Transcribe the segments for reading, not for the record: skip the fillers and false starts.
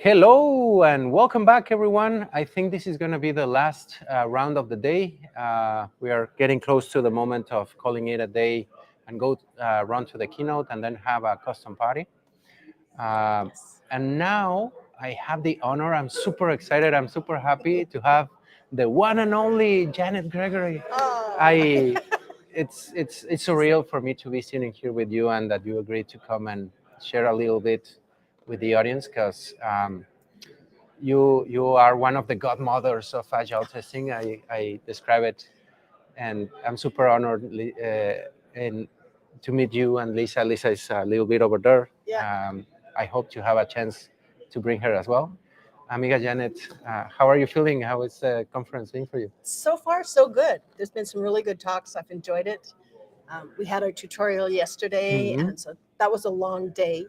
Hello and welcome back, everyone. I think this is going to be the last round of the day. We are getting close to the moment of calling it a day and go run to the keynote and then have a custom party. Uh, Yes. and now I have the honor. I'm super excited. I'm super happy to have the one and only Janet Gregory. Oh, I, it's surreal for me to be sitting here with you and that you agreed to come and share a little bit with the audience because. You are one of the godmothers of agile testing. I describe it, and I'm super honored and to meet you and Lisa. Lisa is a little bit over there. yeah. I hope to have a chance to bring her as well. Amiga Janet, how are you feeling? How is the conference being for you? So far, so good. There's been some really good talks. I've enjoyed it. We had our tutorial yesterday, Hmm. and so that was a long day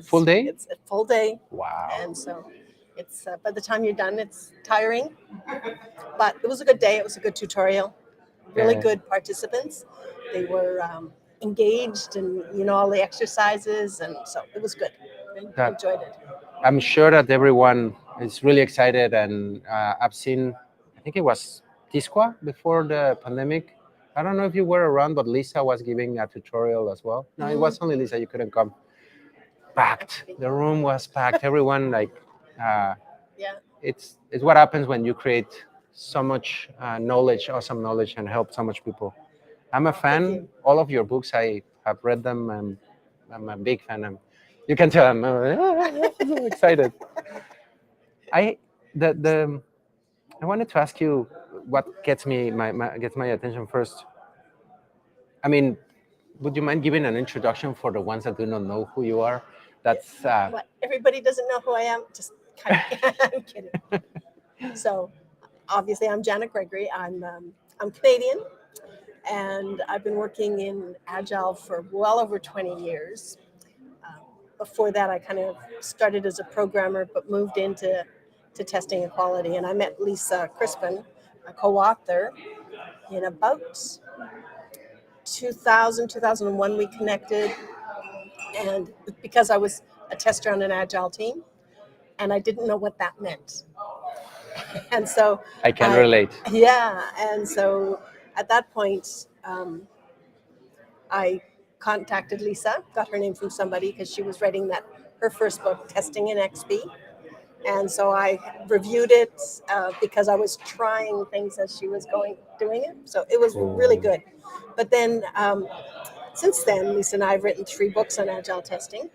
Full because day? it's a full day, Wow. and so it's by the time you're done, it's tiring. But it was a good day. It was a good tutorial. Really Uh, good participants. They were engaged, and all the exercises, and so it was good. I that enjoyed it. I'm sure that everyone is really excited, and I've seen, I think it was Tisqua before the pandemic. I don't know if you were around, but Lisa was giving a tutorial as well. No, it Mm, was only Lisa. You couldn't come. Packed. The room was packed. Everyone uh, yeah. it's what happens when you create so much knowledge, awesome knowledge, and help so much people. I'm a Thank fan. you. All of your books, I have read them. I'm a big fan. You can tell I'm so excited. I the I wanted to ask you what gets me gets my attention first. I mean, would you mind giving an introduction for the ones that do not know who you are? That's What, everybody doesn't know who I am? Just kind of, I'm kidding. So obviously, I'm Janet Gregory. I'm Canadian, and I've been working in Agile for well over 20 years. Um, Before that, I kind of started as a programmer, but moved into testing and quality. And I met Lisa Crispin, a co-author, in about 2000, 2001. We connected, and because I was a tester on an Agile team, and I didn't know what that meant. And so I can I, relate. yeah, and so at that point, I contacted Lisa, got her name from somebody because she was writing her first book, Testing in XP. And so I reviewed it because I was trying things as she was doing it. So it was really Cool. good. But then since then, Lisa and I have written 3 books on agile testing,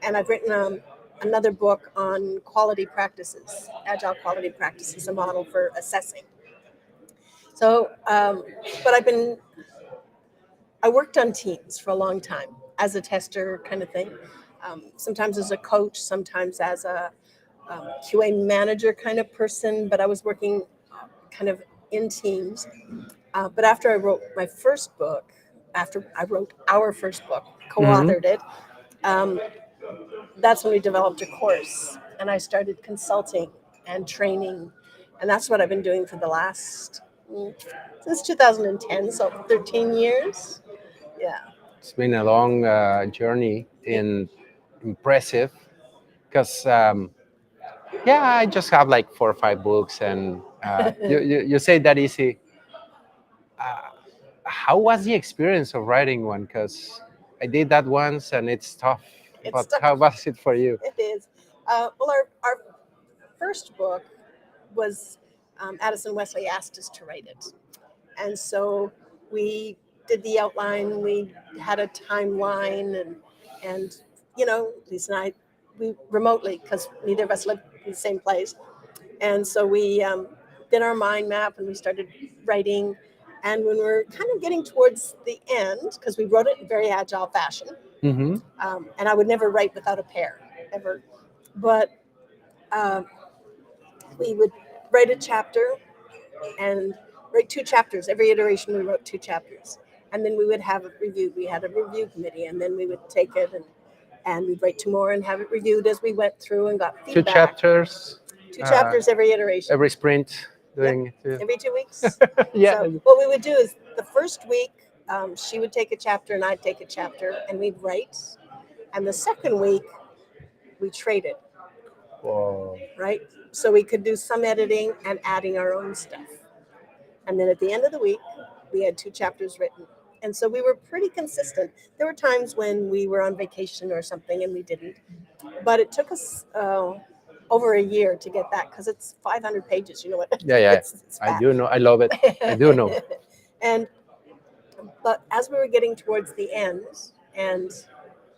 and I've written another book on quality practices, agile quality practices, a model for assessing. So, but I worked on teams for a long time as a tester kind of thing. Sometimes as a coach, sometimes as a QA manager kind of person, but I was working kind of in teams. But after I wrote my first book, after I wrote our first book, Hmm. co-authored it, um, that's when we developed a course, and I started consulting and training, and that's what I've been doing for the last since 2010, so 13 years. Yeah. It's been a long journey It, and impressive because yeah, I just have like 4 or 5 books, and you say that easy. Uh, how was the experience of writing one? Because I did that once and it's tough. it's But how tough. was it for you? It is. Well, our first book was Addison Wesley asked us to write it, and so we did the outline. We had a timeline, and Lisa and I, we remotely, because neither of us lived in the same place, and so we did our mind map and we started writing. And when we're kind of getting towards the end, because we wrote it in very agile fashion, Hmm. and I would never write without a pair ever, but um, we would write a chapter and write 2 chapters. Every iteration, we wrote 2 chapters. And then we would have it reviewed. We had a review committee, and then we would take it and we'd write 2 more and have it reviewed as we went through and got Two feedback. chapters, Two uh, chapters every iteration. every sprint Yep, doing it too. every 2 weeks. Yeah. So what we would do is the first week, she would take a chapter and I'd take a chapter, and we'd write. And the second week, we traded. Whoa. right? So we could do some editing and adding our own stuff. And then at the end of the week, we had 2 chapters written. And so we were pretty consistent. There were times when we were on vacation or something and we didn't. But it took us over a year to get that because it's 500 pages. You know what? Yeah, yeah. It's I fat. do know. I love it. I do know. And but as we were getting towards the end and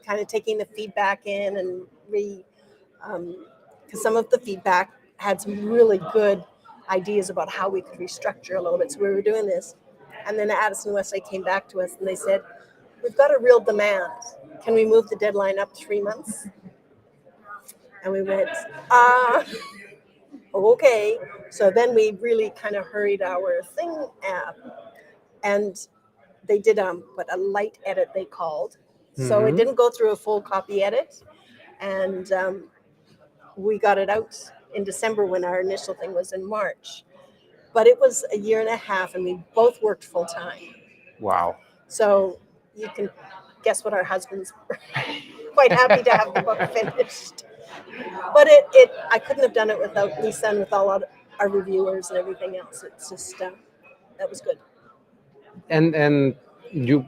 kind of taking the feedback in and because some of the feedback had some really good ideas about how we could restructure a little bit. So we were doing this. And then Addison Wesley came back to us and they said, we've got a real demand. Can we move the deadline up 3 months? And we went, okay. So then we really kind of hurried our thing up. And they did what a light edit they called. So it Mhm. didn't go through a full copy edit. And we got it out in December when our initial thing was in March. But it was a year and a half, and we both worked full time. Wow. So you can guess what our husbands were quite happy to have the book finished. But I couldn't have done it without Lisa and with all our reviewers and everything else. It's just that was good. And you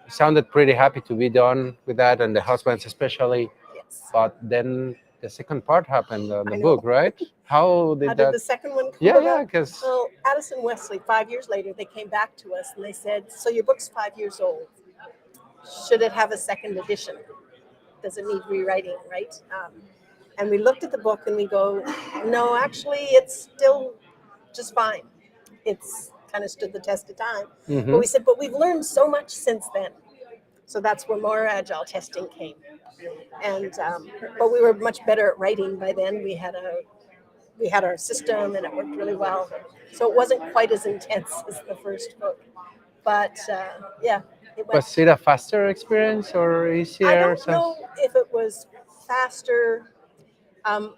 sounded pretty happy to be done with that, and the husbands especially. Yes. But then the second part happened on the I know. book, right? How did How that? did the second one come Yeah, about? yeah, because Well, Addison Wesley, 5 years later, they came back to us and they said, so your book's 5 years old. Should it have a second edition? Does it need rewriting, right? And we looked at the book and we go, no, actually, it's still just fine. It's kind of stood the test of time. But we said, but we've learned so much since then. So that's where more agile testing came. And but we were much better at writing by then. We had our system and it worked really well. So it wasn't quite as intense as the first book. But yeah, it went. was it a faster experience or easier? I don't know if it was faster. Um,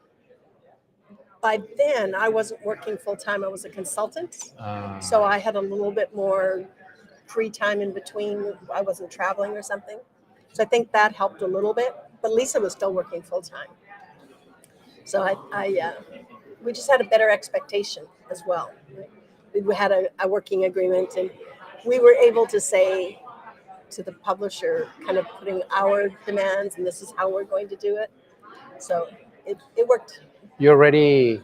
by then, I wasn't working full time. I was a consultant. So I had a little bit more free time in between. I wasn't traveling or something. So I think that helped a little bit. But Lisa was still working full time. So we just had a better expectation as well. We had a working agreement, and we were able to say to the publisher, kind of putting our demands, and this is how we're going to do it. So it worked. You already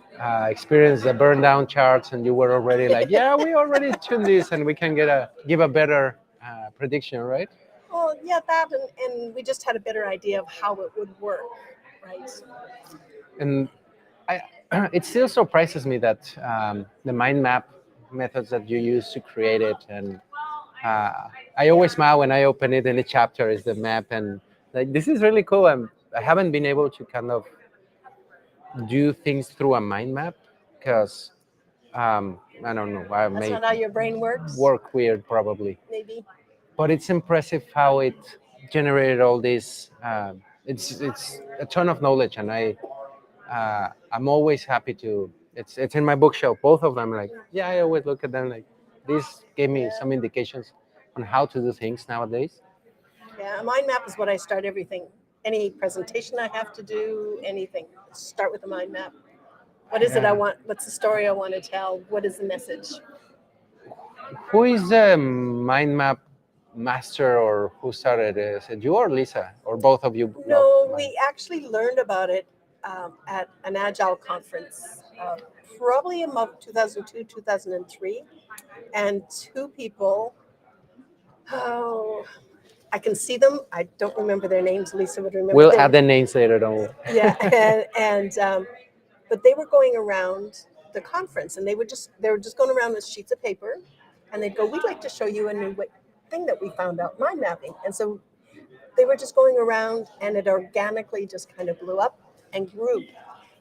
experienced the burn down charts, and you were already like, yeah, we already tuned this, and we can give a better prediction, right? Well, yeah, that, and we just had a better idea of how it would work, right? And I, it still surprises me that the mind map methods that you use to create it, and uh, I always smile when I open it, and the chapter is the map, and like this is really cool. I haven't been able to kind of do things through a mind map because I don't know. I That's may not how your brain works, work weird probably, maybe. but it's impressive how it generated all this. It's a ton of knowledge, and I'm always happy to. It's in my bookshelf. Both of them, like yeah, I always look at them like this gave me some indications on how to do things nowadays. Yeah, a mind map is what I start everything. Any presentation I have to do, anything, start with a mind map. What is it I Yeah. want? What's the story I want to tell? What is the message? Who is the mind map master, or who started it? Is it you or Lisa, or both of you? No, we actually learned about it at an Agile conference, probably in 2002, 2003. And 2 people, oh, I can see them. I don't remember their names. Lisa would remember. We'll their add the names later. Don't worry. Yeah, and but they were going around the conference, and they were just going around with sheets of paper, and they'd go, "We'd like to show you a new thing that we found out, mind mapping." And so they were just going around, and it organically just kind of blew up and grew.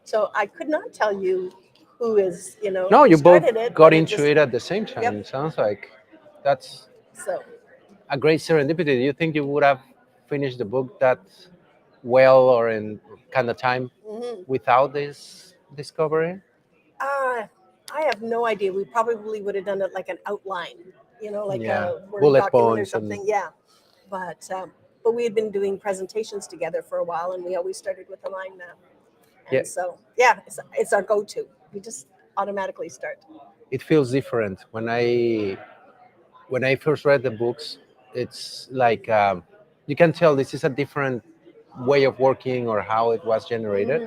So I could not tell you who is, No, who you both started it, got but into just, it at the same time. Yep. It sounds like that's So a great serendipity. Do you think you would have finished the book that well or in kind of time mhm. without this discovery? I have no idea. We probably would have done it like an outline, like Yeah, a Word bullet document or points and something. Yeah, but we had been doing presentations together for a while, and we always started with a mind map. Yeah. And so, yeah, it's our go-to. We just automatically start. It feels different when I first read the books. It's like you can tell this is a different way of working or how it was generated,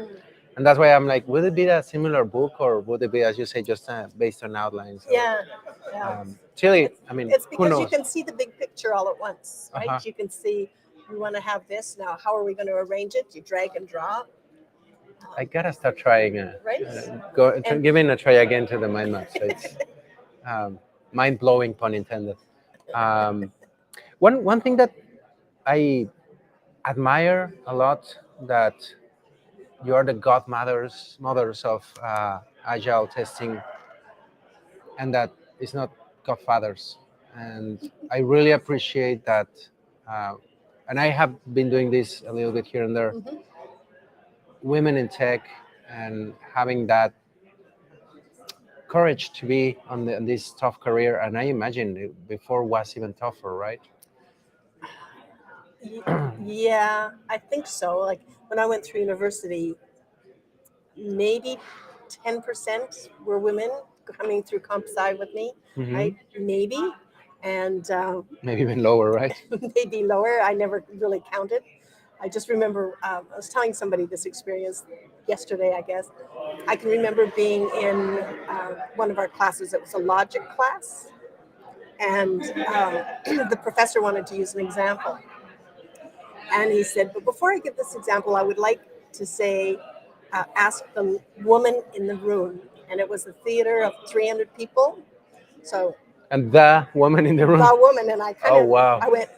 and that's why I'm like, would it be a similar book or would it be, as you say, just based on outlines? Or, Yeah, yeah. Chile, It's, I mean, it's who because you knows? can see the big picture all at once, right? Uh-huh. You can see we want to have this now. How are we going to arrange it? You drag and drop, I gotta start trying right? And giving a try again to the mind map. So it's um, mind blowing, pun intended. Um, one thing that I admire a lot, that you are the godmothers mothers of agile testing, and that it's not godfathers. And I really appreciate that. Uh, and I have been doing this a little bit here and there. mhm. Women in tech and having that courage to be on this tough career. And I imagine before was even tougher, right? Yeah, I think so. Like when I went through university, maybe 10% were women coming through comp sci with me, Hmm. right? Maybe. And Maybe even lower, right? maybe lower. I never really counted. I just remember I was telling somebody this experience yesterday, I guess. I can remember being in one of our classes. It was a logic class, and the professor wanted to use an example. And he said, but before I give this example, I would like to say, ask the woman in the room. And it was a theater of 300 people. So And the woman in the room. the woman, and I kind Oh of, wow. I went,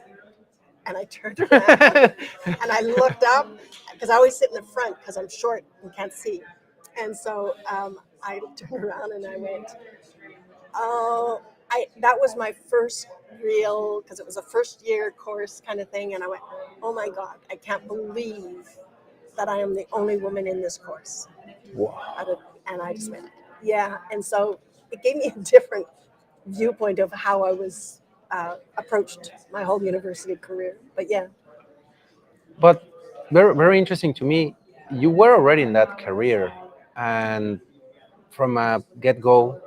and I turned around and I looked up because I always sit in the front because I'm short and can't see. And so I turned around and I went, oh, that was my first real, because it was a first year course kind of thing. And I went, oh my God, I can't believe that I am the only woman in this course. Wow. And I just went, yeah. And so it gave me a different viewpoint of how I was approached my whole university career. But yeah. But very, very interesting to me. You were already in that career, and from a get go,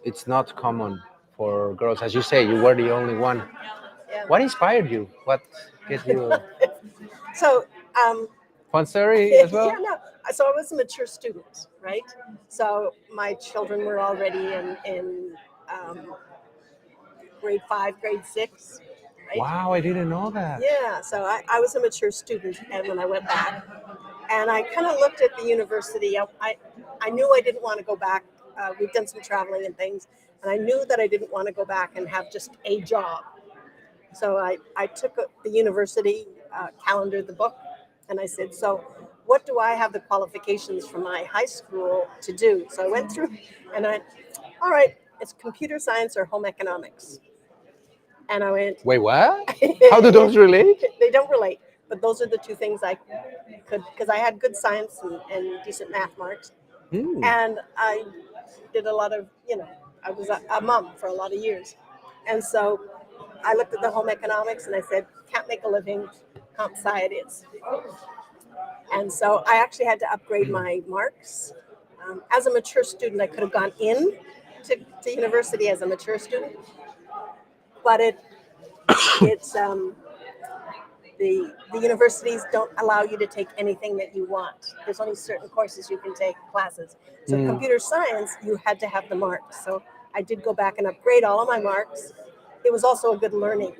it's not common for girls. As you say, you were the only one. Yeah. What inspired you? What get you? So, Fun story as yeah, well. no. So I was a mature student, right? So my children were already in grade 5, grade 6, right? Wow, I didn't know that. Yeah. So I was a mature student, and when I went back, and I kind of looked at the university. I knew I didn't want to go back. We've done some traveling and things, and I knew that I didn't want to go back and have just a job. So I took the university, calendared the book, and I said, so what do I have the qualifications from my high school to do? So I went through and I, all right, it's computer science or home economics. And I went, Wait, what? How do those relate? they don't relate, but those are the two things I could, because I had good science and decent math marks. Hmm. And I did a lot of, I was a mom for a lot of years. And so I looked at the home economics and I said, can't make a living, comp sci it is. And so I actually had to upgrade my marks. As a mature student, I could have gone in to university as a mature student, but it's the universities don't allow you to take anything that you want. There's only certain courses you can take, classes. So Hmm. computer science, you had to have the marks. So I did go back and upgrade all of my marks. It was also a good learning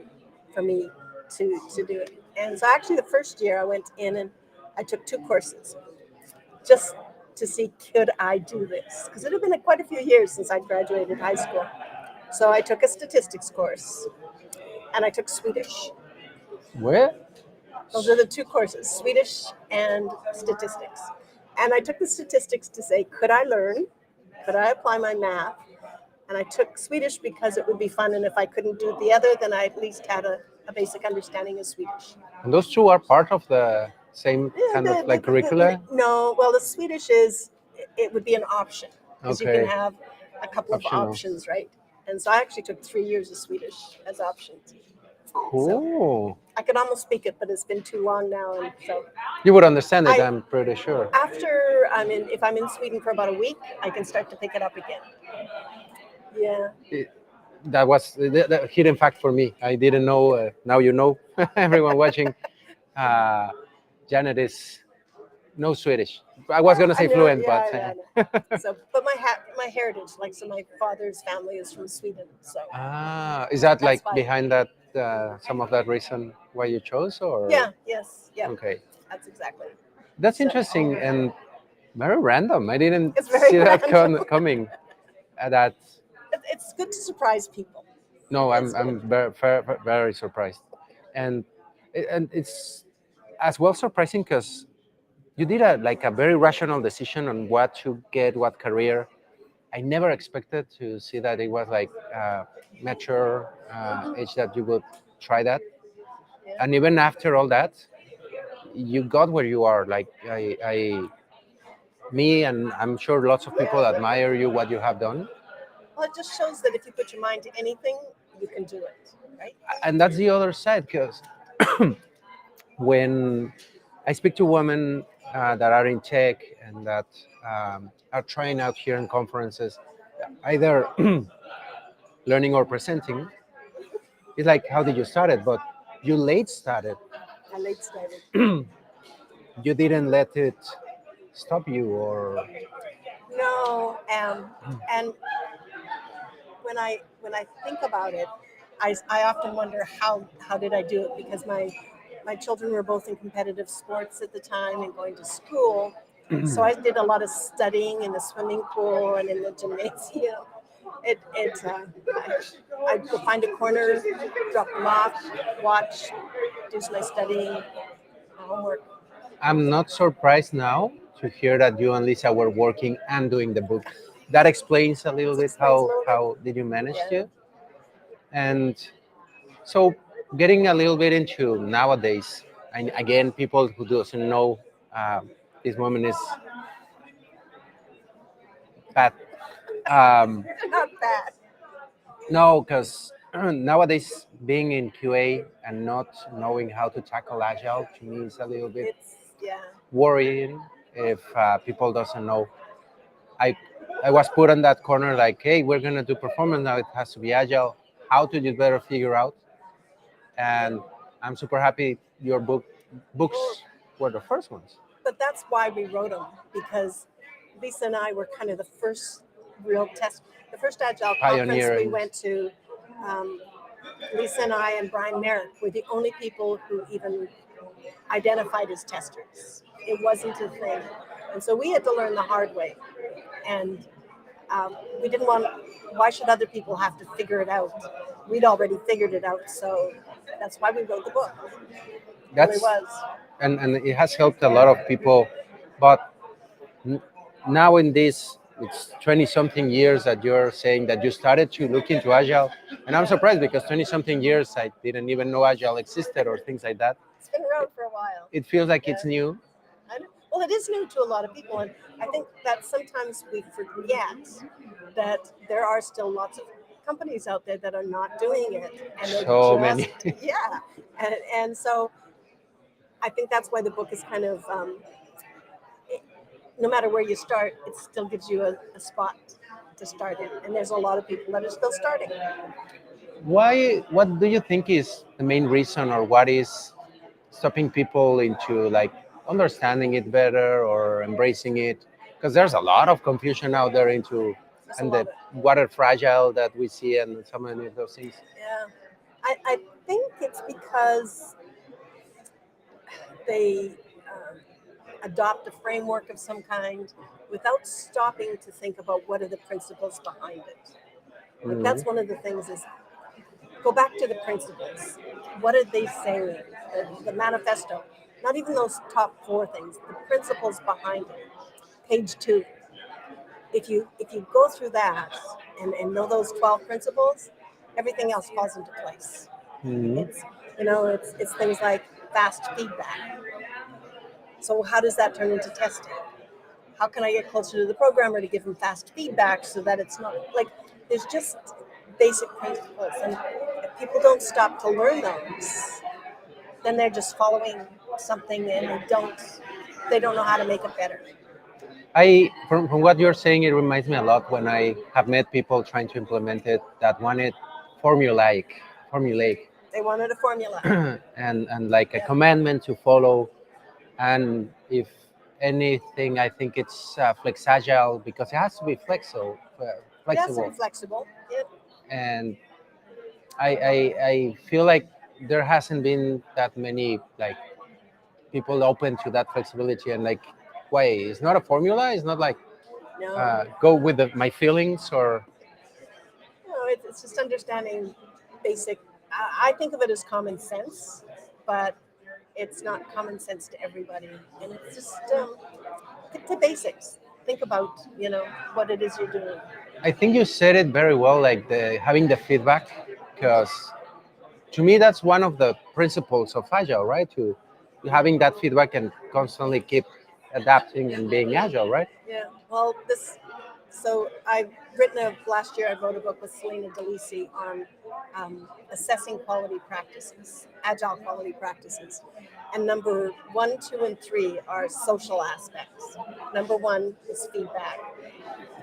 for me to do it. And so actually the first year I went in and I took 2 courses just to see could I do this, because it had been quite a few years since I graduated high school. So I took a statistics course and I took Swedish. Where? Those are the 2 courses, Swedish and statistics. And I took the statistics to say, could I learn? Could I apply my math? And I took Swedish because it would be fun. And if I couldn't do the other, then I at least had a basic understanding of Swedish. And those two are part of the same Yeah, kind of like curricula. no, well, the Swedish is, it would be an option because you can Okay, have a couple of optional. options, right? And so I actually took 3 years of Swedish as options. So Cool. I could almost speak it, but it's been too long now, and so You would understand it, I I'm pretty sure. after if I'm in Sweden for about a week, I can start to pick it up again. Yeah. It- that was the hidden fact for me. I didn't know. Now you know. Everyone watching, uh, Janet is no Swedish. I was gonna I say know, fluent, but I know. So, but my heritage, like, so my father's family is from Sweden, so is that that's like why. behind that some of that reason why you chose, or Yeah, yes, yeah, okay, that's exactly. that's So interesting and very random. I didn't it's very see that random. coming. That It's good to surprise people. no, It's I'm good. very surprised, and it's as well surprising because you did a very rational decision on what to get, what career. I never expected to see that it was like mature Hmm. age that you would try that, Yeah. and even after all that, you got where you are. Like me, and I'm sure lots of people Yeah. admire you, what you have done, Well, it just shows that if you put your mind to anything, you can do it, right? and that's the other side. Because when I speak to women that are in tech and that are trying out here in conferences, either learning or presenting, it's like, how did you start it? But you late started. I late started. You didn't let it stop you, or No, and when I think about it, I often wonder how did I do it, because my children were both in competitive sports at the time and going to school. So I did a lot of studying in the swimming pool and in the gymnasium. I'd go find a corner, drop them off, watch, do my studying, homework. I'm not surprised now to hear that you and Lisa were working and doing the book. That explains a little This bit explains a little bit. how did you manage Yeah. to. And so, getting a little bit into nowadays, and again, people who doesn't know, uh, this woman is bad. Um, Not bad. no, because nowadays being in QA and not knowing how to tackle agile to me is a little bit It's yeah. worrying if people doesn't know. I I was put on that corner like, hey, we're gonna do performance now. It has to be agile. How to you better figure out. And I'm super happy your books Well, were the first ones. but that's why we wrote them, because Lisa and I were kind of the first real test, the first Agile conference we Pioneering. went to. Um, Lisa and I and Brian Merrick were the only people who even identified as testers. It wasn't a thing, and so we had to learn the hard way. And we didn't want. Why should other people have to figure it out? We'd already figured it out, so that's why we wrote the book. It really That's was. and it has helped a lot of people. But n- now in this, it's 20 something years that you're saying that you started to look into agile, and I'm surprised because 20 something years I didn't even know agile existed or things like that. It's been around for a while. It feels like Yeah. it's new. I know. Well, it is new to a lot of people, and I think that sometimes we forget that there are still lots of companies out there that are not doing it, and they're So just many. yeah, and so I think that's why the book is kind of no matter where you start, it still gives you a spot to start in, and there's a lot of people that are still starting. Why? What do you think is the main reason, or what is stopping people into like understanding it better or embracing it? Because there's a lot of confusion out there into There's a and lot the of water fragile that we see and so many of those things. yeah. I think it's because they adopt a framework of some kind without stopping to think about what are the principles behind it. Like Mhm. that's one of the things is go back to the principles. What are they saying? The manifesto. Not even those top four things. The principles behind it. Page 2. If you go through that and know those 12 principles, everything else falls into place. Mhm. It's it's things like fast feedback. So how does that turn into testing? How can I get closer to the programmer to give him fast feedback so that it's not like there's just basic principles. And people don't stop to learn those, then they're just following something and they don't know how to make it better. From what you're saying, it reminds me a lot when I have met people trying to implement it that wanted formulaic, formulaic, They wanted a formula. and like a Yeah. commandment to follow. And if anything, I think it's flex agile because it has to be It has to be flexible. flexible. Yeah. And I feel like there hasn't been that many like people open to that flexibility and like why it's not a formula. It's not like No, go with my feelings or no, it's just understanding basic. I think of it as common sense, but it's not common sense to everybody, and it's just stick to basics. Think about what it is you're doing. I think you said it very well, like the having the feedback, because to me that's one of the principles of agile, right? To having that feedback and constantly keep adapting and being agile, right? Yeah. Well, this. So I've written last year I wrote a book with Selena DeLisi on assessing quality practices, agile quality practices. And number 1, 2, and 3 are social aspects. Number 1 is feedback.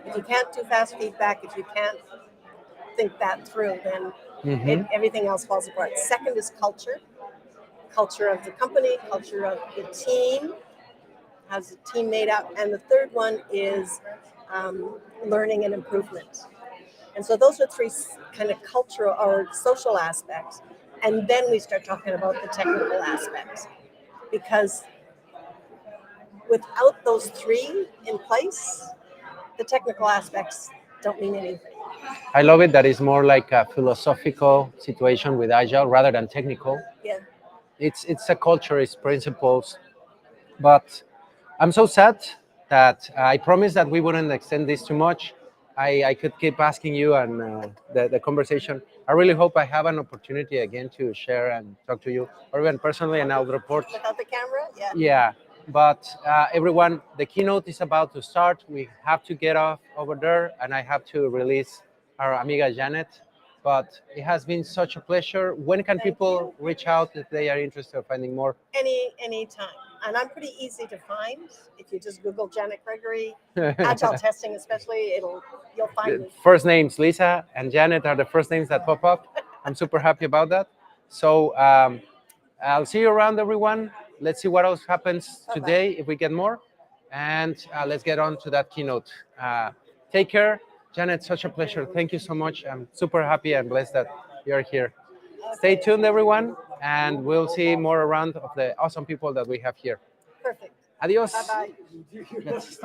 If you can't do fast feedback, if you can't think that through, then Hmm. everything else falls apart. Second is culture of the company, culture of the team, how's the team made up, and the third one is learning and improvement. And so those are 3 kind of cultural or social aspects. And then we start talking about the technical aspects. Because without those 3 in place, the technical aspects don't mean anything. I love it that it's more like a philosophical situation with agile rather than technical. Yeah. It's a culture, it's principles, but I'm so sad that I promised that we wouldn't extend this too much. I could keep asking you and the conversation. I really hope I have an opportunity again to share and talk to you, or even personally, and I'll report. Without the camera, yeah. Yeah, but everyone, the keynote is about to start. We have to get off over there, and I have to release our amiga Janet. But it has been such a pleasure. When can Thank people you. reach out if they are interested in finding more? Any time. And I'm pretty easy to find. If you just Google Janet Gregory, agile testing especially, you'll find The me. first names Lisa and Janet are the first names that pop up. I'm super happy about that. So I'll see you around, everyone. Let's see what else happens Bye-bye. today if we get more, and let's get on to that keynote. Take care, Janet. Such a pleasure. Thank you so much. I'm super happy and blessed that you're here. Stay Okay. tuned, everyone, and we'll see more around of the awesome people that we have here. Perfect. Adios. Bye bye. Let's